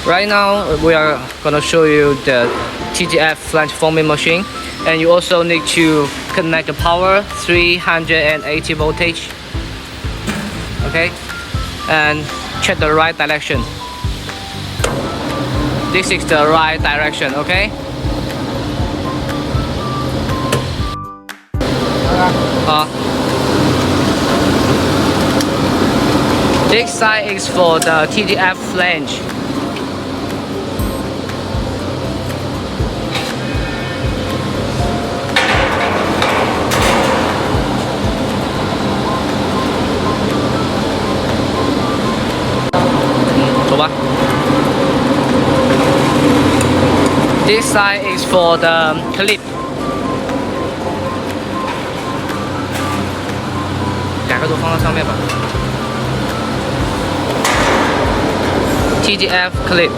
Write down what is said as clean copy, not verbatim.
Right now we are gonna show you the TDF flange forming machine, and you also need to connect the power 380 voltage. Okay, and check the right direction. This is the right direction. Okay. This side is for the TDF flange. This side is for the clip. 2个都放在上面吧。TDF clip.